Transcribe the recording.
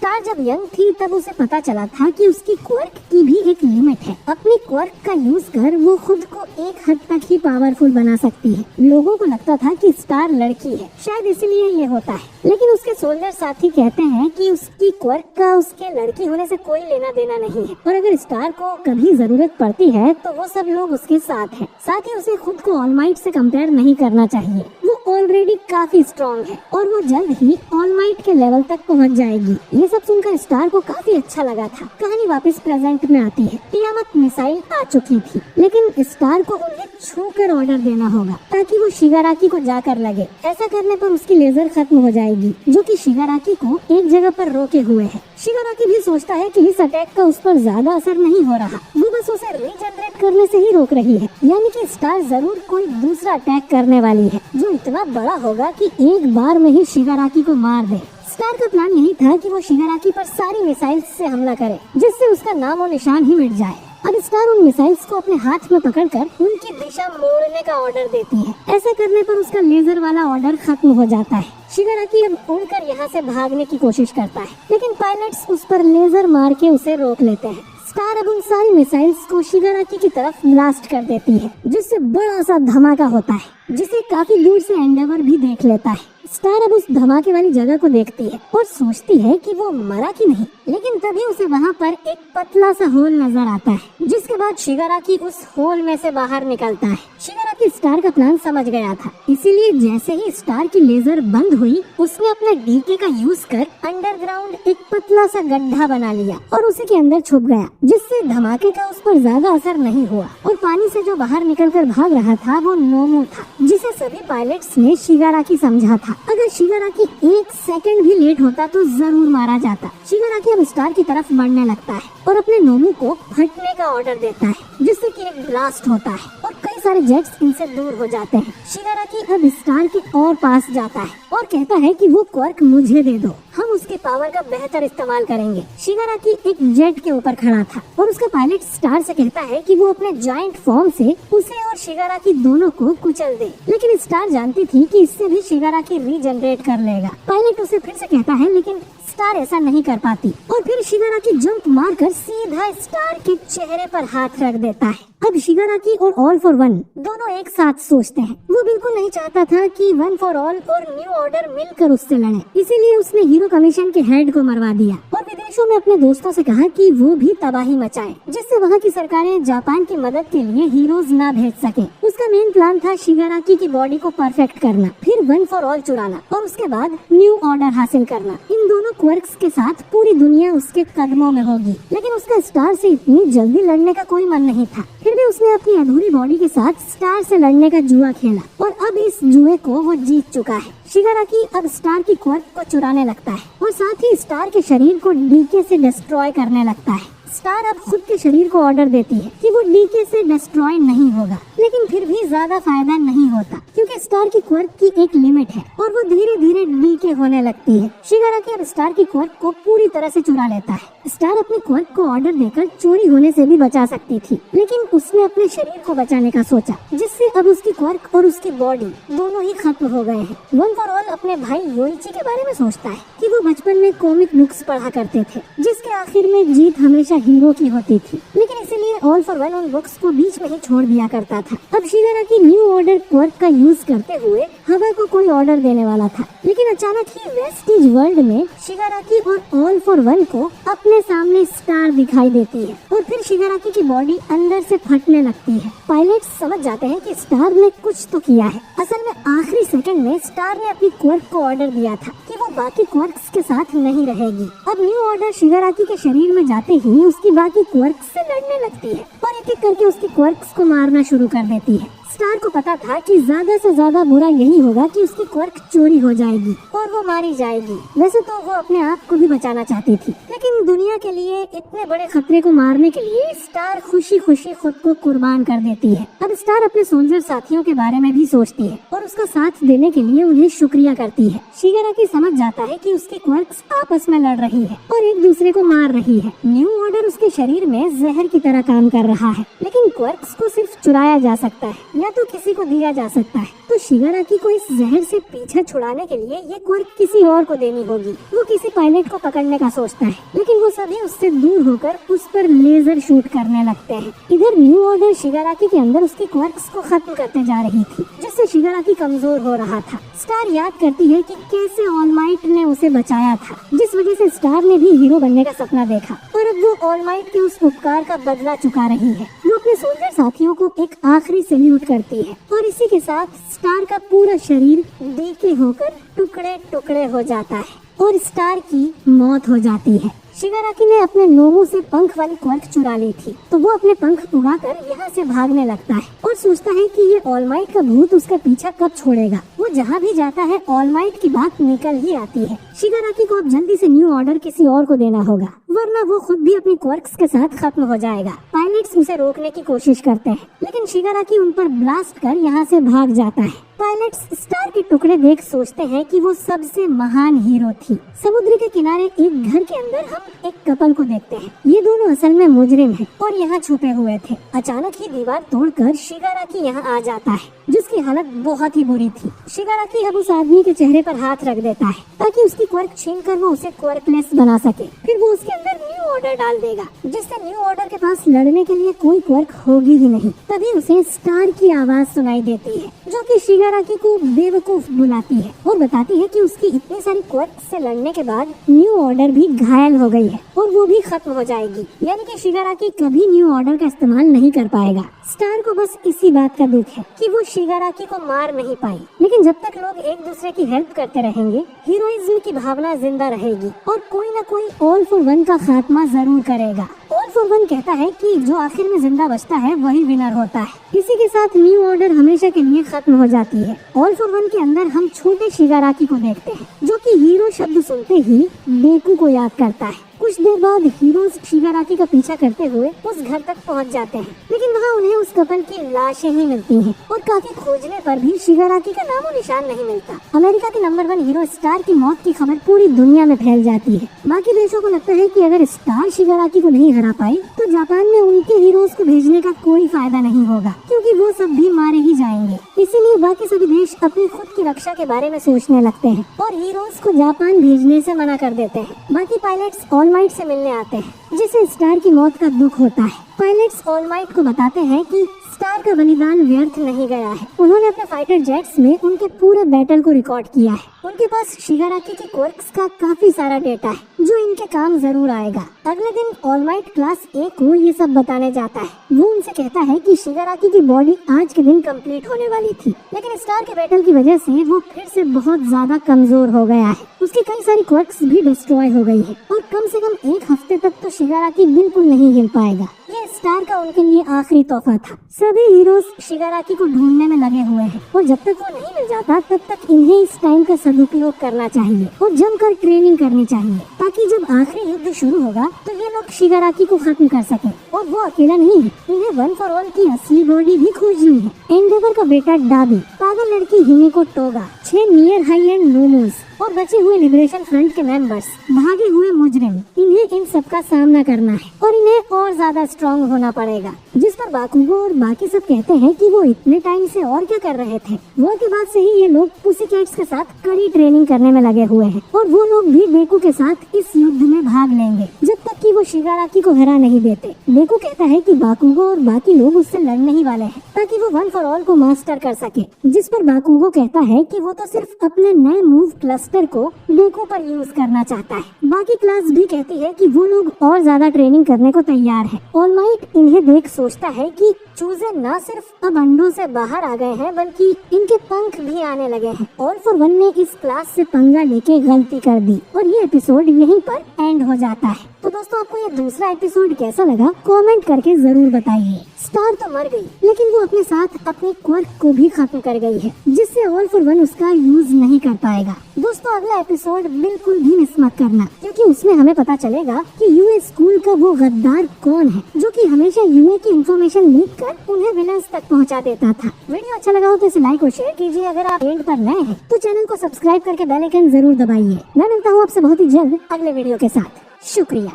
Star जब young थी तब उसे पता चला था कि उसकी क्वर्क की भी एक लिमिट है। अपनी क्वर्क का यूज कर वो खुद को एक हद तक ही पावरफुल बना सकती है। लोगों को लगता था कि स्टार लड़की है, शायद इसलिए ये होता है, लेकिन उसके सोल्जर साथी कहते हैं कि उसकी क्वर्क का उसके लड़की होने से कोई लेना देना नहीं है, और अगर स्टार को कभी जरूरत पड़ती है तो वो सब लोग उसके साथ हैं। साथ ही उसे खुद को ऑलमाइट से कंपेयर नहीं करना चाहिए। वो ऑलरेडी काफी स्ट्रॉन्ग है और वो जल्द ही ऑलमाइट के लेवल तक पहुंच जाएगी। ये सब सुनकर स्टार को काफी अच्छा लगा था। कहानी वापस प्रेजेंट में आती है। टियामत मिसाइल आ चुकी थी, लेकिन स्टार को उन्हें छूकर ऑर्डर देना होगा ताकि वो शिगाराकी को जाकर लगे। ऐसा करने पर उसकी लेजर खत्म हो जाएगी, जो कि शिगाराकी को एक जगह पर रोके हुए है। शिगाराकी भी सोचता है कि इस अटैक का उस पर ज्यादा असर नहीं हो रहा, वो बस उसे रीजनरेट करने से ही रोक रही है। यानी कि स्टार जरूर कोई दूसरा अटैक करने वाली है जो इतना बड़ा होगा कि एक बार में ही शिगाराकी को मार दे। स्टार का प्लान यही था कि वो शिगाराकी पर सारी मिसाइल्स से हमला करे, जिससे उसका नाम और निशान ही मिट जाए। अब स्टार उन मिसाइल्स को अपने हाथ में पकड़कर उनकी दिशा मोड़ने का ऑर्डर देती है। ऐसा करने पर उसका लेजर वाला ऑर्डर खत्म हो जाता है। शिगाराकी अब उड़कर यहाँ से भागने की कोशिश करता है, लेकिन पायलट्स उस पर लेजर मार के उसे रोक लेते हैं। स्टार अब उन सारी मिसाइल्स को शिगाराकी की तरफ ब्लास्ट कर देती है, जिससे बड़ा सा धमाका होता है, जिसे काफी दूर से एंडेवर भी देख लेता है। स्टार अब उस धमाके वाली जगह को देखती है और सोचती है कि वो मरा कि नहीं, लेकिन तभी उसे वहाँ पर एक पतला सा होल नजर आता है, जिसके बाद शिगाराकी उस होल में से बाहर निकलता है। शिगाराकी स्टार का प्लान समझ गया था, इसीलिए जैसे ही स्टार की लेजर बंद हुई, उसने अपने डीके का यूज कर अंडरग्राउंड एक पतला सा गड्ढा बना लिया और उसी के अंदर छुप गया, जिससे धमाके का उस पर ज्यादा असर नहीं हुआ। और पानी से जो बाहर निकलकर भाग रहा था वो नोमू था, जिसे सभी पायलट्स ने शिगाराकी समझा था। अगर शिगाराकी एक सेकंड भी लेट होता तो जरूर मारा जाता। शिगाराकी अब स्टार की तरफ बढ़ने लगता है और अपने नोमू को फटने का ऑर्डर देता है, जिससे कि एक ब्लास्ट होता है और कई सारे जेट्स इनसे दूर हो जाते हैं। शिगाराकी अब स्टार के और पास जाता है और कहता है कि वो क्वर्क मुझे दे दो, हम उसकी पावर का बेहतर इस्तेमाल करेंगे। शिगाराकी एक जेट के ऊपर खड़ा था और उसका पायलट स्टार से कहता है कि वो अपने जायंट फॉर्म से उसे और शिगाराकी दोनों को कुचल दे, लेकिन स्टार जानती थी कि इससे भी शिगाराकी रीजनरेट कर लेगा। पायलट उसे फिर से कहता है, लेकिन स्टार ऐसा नहीं कर पाती और फिर शिगाराकी जंप मारकर सीधा स्टार के चेहरे पर हाथ रख देता है। अब शिगाराकी और ऑल फॉर वन दोनों एक साथ सोचते हैं। वो बिल्कुल नहीं चाहता था कि वन फॉर ऑल और न्यू ऑर्डर मिलकर उससे लड़े, इसीलिए उसने हीरो कमीशन के हेड को मरवा दिया और विदेशों में अपने दोस्तों से कहा कि वो भी तबाही मचाएं, जिससे वहाँ की सरकारें जापान की मदद के लिए हीरोज ना भेज सके। उसका मेन प्लान था शिगाराकी की बॉडी को परफेक्ट करना, फिर वन फॉर ऑल चुराना और उसके बाद न्यू ऑर्डर हासिल करना। इन दोनों क्वर्क्स के साथ पूरी दुनिया उसके कदमों में होगी, लेकिन उसका स्टार से इतनी जल्दी लड़ने का कोई मन नहीं था। फिर भी उसने अपनी अधूरी बॉडी के साथ स्टार से लड़ने का जुआ खेला और अब इस जुए को वो जीत चुका है। शिगाराकी अब स्टार की क्वर्क को चुराने लगता है और साथ ही स्टार के शरीर को डीके से डिस्ट्रॉय करने लगता है। स्टार अब खुद के शरीर को ऑर्डर देती है कि वो डीके से डिस्ट्रॉय नहीं होगा, लेकिन फिर भी ज्यादा फायदा नहीं होता क्योंकि स्टार की क्वर्क की एक लिमिट है और वो धीरे धीरे डीके होने लगती है। शिगाराकी अब स्टार की क्वर्क को पूरी तरह से चुरा लेता है। स्टार अपनी क्वर्क को ऑर्डर देकर चोरी होने से भी बचा सकती थी, लेकिन उसने अपने शरीर को बचाने का सोचा, जिससे अब उसकी क्वर्क और उसकी बॉडी दोनों ही खत्म हो गए हैं। वन फॉर ऑल अपने भाई योइची के बारे में सोचता है कि वो बचपन में कॉमिक बुक्स पढ़ा करते थे, जिसके आखिर में जीत हमेशा हीरो की होती थी, लेकिन इसीलिए ऑल फॉर वन उन बुक्स को बीच में ही छोड़ दिया करता था। अब शिगाराकी न्यू ऑर्डर क्वर्क का यूज करते हुए हवा को कोई ऑर्डर देने वाला था, लेकिन अचानक ही वेस्टीज वर्ल्ड में शिगाराकी और ऑल फॉर वन को अपने सामने स्टार दिखाई देती है और फिर शिगाराकी की बॉडी अंदर से फटने लगती है। पायलट समझ जाते हैं कि स्टार ने कुछ तो किया है। असल में आखिरी सेकंड में स्टार ने अपनी क्वर्क को ऑर्डर दिया था कि वो बाकी क्वर्क्स के साथ नहीं रहेगी। अब न्यू ऑर्डर शिगाराकी के शरीर में जाते ही उसकी बाकी क्वर्क्स से लड़ने लगती है और एक एक करके उसकी क्वर्क्स को मारना शुरू कर देती है। स्टार को पता था कि ज्यादा से ज्यादा बुरा यही होगा कि उसकी क्वर्क चोरी हो जाएगी और वो मारी जाएगी। वैसे तो वो अपने आप को भी बचाना चाहती थी, लेकिन दुनिया के लिए इतने बड़े खतरे को मारने के लिए स्टार खुशी खुशी खुद को कुर्बान कर देती है। अब स्टार अपने सोल्जर साथियों के बारे में भी सोचती है और उसका साथ देने के लिए उन्हें शुक्रिया करती है। शिगाराकी समझ जाता है कि उसकी क्वर्क्स आपस में लड़ रही है और एक दूसरे को मार रही है। न्यू ऑर्डर उसके शरीर में जहर की तरह काम कर रहा है, लेकिन क्वर्क्स को सिर्फ चुराया जा सकता है, या तो किसी को दिया जा सकता है। तो शिगाराकी को इस जहर से पीछा छुड़ाने के लिए ये क्वर्क किसी और को देनी होगी। वो किसी पायलट को पकड़ने का सोचता है, लेकिन वो सभी उससे दूर होकर उस पर लेजर शूट करने लगते हैं। इधर न्यू ऑर्डर शिगाराकी के अंदर उसकी क्वर्क्स को खत्म करते जा रही थी, जिससे शिगाराकी कमजोर हो रहा था। स्टार याद करती है कि कैसे ऑल माइट ने उसे बचाया था, जिस वजह से स्टार ने भी हीरो बनने का सपना देखा, और अब वो ऑल माइट के उस उपकार का बदला चुका रही है। वो अपने सोल्जर साथियों को एक आखिरी सैल्यूट करती है, और इसी के साथ स्टार का पूरा शरीर डीके होकर टुकड़े टुकड़े हो जाता है और स्टार की मौत हो जाती है। शिगाराकी ने अपने नोमो से पंख वाली क्वर्क चुरा ली थी, तो वो अपने पंख उड़ाकर यहाँ से भागने लगता है और सोचता है कि ये ऑल माइट का भूत उसका पीछा कब छोड़ेगा। वो जहाँ भी जाता है ऑल माइट की बात निकल ही आती है। शिगाराकी को अब जल्दी से न्यू ऑर्डर किसी और को देना होगा, वरना वो खुद भी अपनी क्वर्क्स के साथ खत्म हो जाएगा। पायलट्स उसे रोकने की कोशिश करते हैं, लेकिन शिगाराकी उन पर ब्लास्ट कर यहाँ से भाग जाता है। पायलट्स स्टार के टुकड़े देख सोचते हैं कि वो सबसे महान हीरो थी। समुद्र के किनारे एक घर के अंदर हम एक कपल को देखते हैं। ये दोनों असल में मुजरिम हैं और यहाँ छुपे हुए थे। अचानक ही दीवार तोड़कर शिगाराकी यहाँ आ जाता है, जिसकी हालत बहुत ही बुरी थी। शिगाराकी अब उस आदमी के चेहरे पर हाथ रख देता है ताकि उसकी क्वर्क छीनकर वो उसे क्वर्कलेस बना सके। फिर वो उसके अंदर न्यू ऑर्डर डाल देगा, जिससे न्यू ऑर्डर के पास लड़ने के लिए कोई क्वर्क होगी ही नहीं। तभी उसे स्टार की आवाज सुनाई देती है, जो कि शिगाराकी को बेवकूफ बुलाती है और बताती है कि उसकी इतनी सारी क्वर्क से लड़ने के बाद न्यू ऑर्डर भी घायल हो गई है और वो भी खत्म हो जाएगी, यानी कि शिगाराकी कभी न्यू ऑर्डर का इस्तेमाल नहीं कर पाएगा। स्टार को बस इसी बात का दुख है कि वो शिगाराकी को मार नहीं पाई, लेकिन जब तक लोग एक दूसरे की हेल्प करते रहेंगे, हीरोइज्म की भावना जिंदा रहेगी और कोई न कोई ऑल फॉर वन का खात्मा जरूर करेगा। ऑल फॉर वन कहता है कि जो आखिर में जिंदा बचता है वही विनर होता है। इसी के साथ न्यू ऑर्डर हमेशा के लिए खत्म हो जाती है। ऑल फॉर वन के अंदर हम छोटे शिगाराकी को देखते हैं, जो कि हीरो शब्द सुनते ही बेकू को याद करता है। कुछ देर बाद हीरोज शिगाराकी का पीछा करते हुए उस घर तक पहुंच जाते हैं, लेकिन वहां उन्हें उस कपल की लाशें ही मिलती हैं और काफी खोजने पर भी शिगाराकी का नामो निशान नहीं मिलता। अमेरिका के नंबर 1 हीरो स्टार की मौत की खबर पूरी दुनिया में फैल जाती है। बाकी देशों को लगता है कि अगर स्टार शिगाराकी को नहीं हरा पाई तो जापान में उनके हीरोज को भेजने का कोई फायदा नहीं होगा, क्योंकि वो सब भी मारे ही जाएंगे। इसीलिए बाकी सभी देश अपनी खुद की रक्षा के बारे में सोचने लगते हैं और हीरोज को जापान भेजने से मना कर देते हैं। बाकी पायलट्स ऑल माइट से मिलने आते हैं, जिसे स्टार की मौत का दुख होता है। पायलट्स ऑल माइट को बताते हैं कि स्टार का बलिदान व्यर्थ नहीं गया है। उन्होंने अपने फाइटर जेट्स में उनके पूरे बैटल को रिकॉर्ड किया है। उनके पास शिगाराकी की क्वर्क्स का काफी सारा डेटा है, जो इनके काम जरूर आएगा। अगले दिन ऑल माइट क्लास A को ये सब बताने जाता है। वो उनसे कहता है कि शिगाराकी की बॉडी आज के दिन कंप्लीट होने वाली थी, लेकिन स्टार के बैटल की वजह से वो फिर से बहुत ज्यादा कमजोर हो गया है। उसकी कई सारी क्वर्क्स भी डिस्ट्रॉय हो गई है और कम से कम 1 हफ्ते तक तो शिगाराकी बिल्कुल नहीं हिल पाएगा। ये स्टार का उनके लिए आखिरी तोहफा था। सभी हीरोज शिगाराकी को ढूंढने में लगे हुए हैं और जब तक वो नहीं मिल जाता तब तक इन्हें इस टाइम का सदुपयोग करना चाहिए और जमकर ट्रेनिंग करनी चाहिए, ताकि जब आखिरी युद्ध शुरू होगा तो ये लोग शिगाराकी को खत्म कर सके। और वो अकेला नहीं है, इन्हें वन फॉर ऑल की असली बॉडी भी खोजनी है। एंडेवर का बेटा डाबी, पागल लड़की Himiko Toga, 6 near high and Nomus और बचे हुए लिबरेशन फ्रंट के मेंबर्स, भागे हुए मुजरिम, इन्हें इन सब का सामना करना है और इन्हें और ज्यादा स्ट्रॉन्ग होना पड़ेगा। जिस पर बाकुगो और बाकी सब कहते हैं कि वो इतने टाइम से और क्या कर रहे थे। वो के बाद से ही ये लोग पुसीकैट्स के साथ कड़ी ट्रेनिंग करने में लगे हुए हैं और वो लोग भी बेकू के साथ इस युद्ध में भाग लेंगे जब तक कि वो शिगाराकी को हरा नहीं देते। बेकू कहता है कि बाकुगो और बाकी लोग उससे लड़ने ही वाले हैं ताकि वो वन फॉर ऑल को मास्टर कर सके। जिस पर बाकुगो कहता है कि वो तो सिर्फ अपने नए मूव क्लस्टर को बेकू पर यूज करना चाहता है। बाकी क्लास भी कहती है कि वो लोग और ज्यादा ट्रेनिंग करने को तैयार है। ऑल माइट इन्हें देख सोचता है कि चूजे न सिर्फ अब अंडों से बाहर आ गए हैं, बल्कि इनके पंख भी आने लगे हैं। ऑल फॉर वन ने इस क्लास से पंगा लेके गलती कर दी और ये एपिसोड यहीं पर एंड हो जाता है। तो दोस्तों, आपको ये दूसरा एपिसोड कैसा लगा कमेंट करके जरूर बताइए। स्टार तो मर गई, लेकिन वो अपने साथ अपनी क्वर्क को भी खत्म कर गई है, जिससे ऑल फॉर वन उसका यूज नहीं कर पाएगा। दोस्तों, अगला एपिसोड बिल्कुल भी मिस मत करना, क्योंकि उसमें हमें पता चलेगा कि यूए स्कूल का वो गद्दार कौन है जो कि हमेशा यूए की इंफॉर्मेशन लीक कर उन्हें विलन्स तक पहुंचा देता था। वीडियो अच्छा लगा हो तो इसे लाइक और शेयर कीजिए। अगर आप एंड पर नए हैं तो चैनल को सब्सक्राइब करके बेल आइकन जरूर दबाइए। मैं मिलता हूँ आपसे बहुत ही जल्द अगले वीडियो के साथ। शुक्रिया।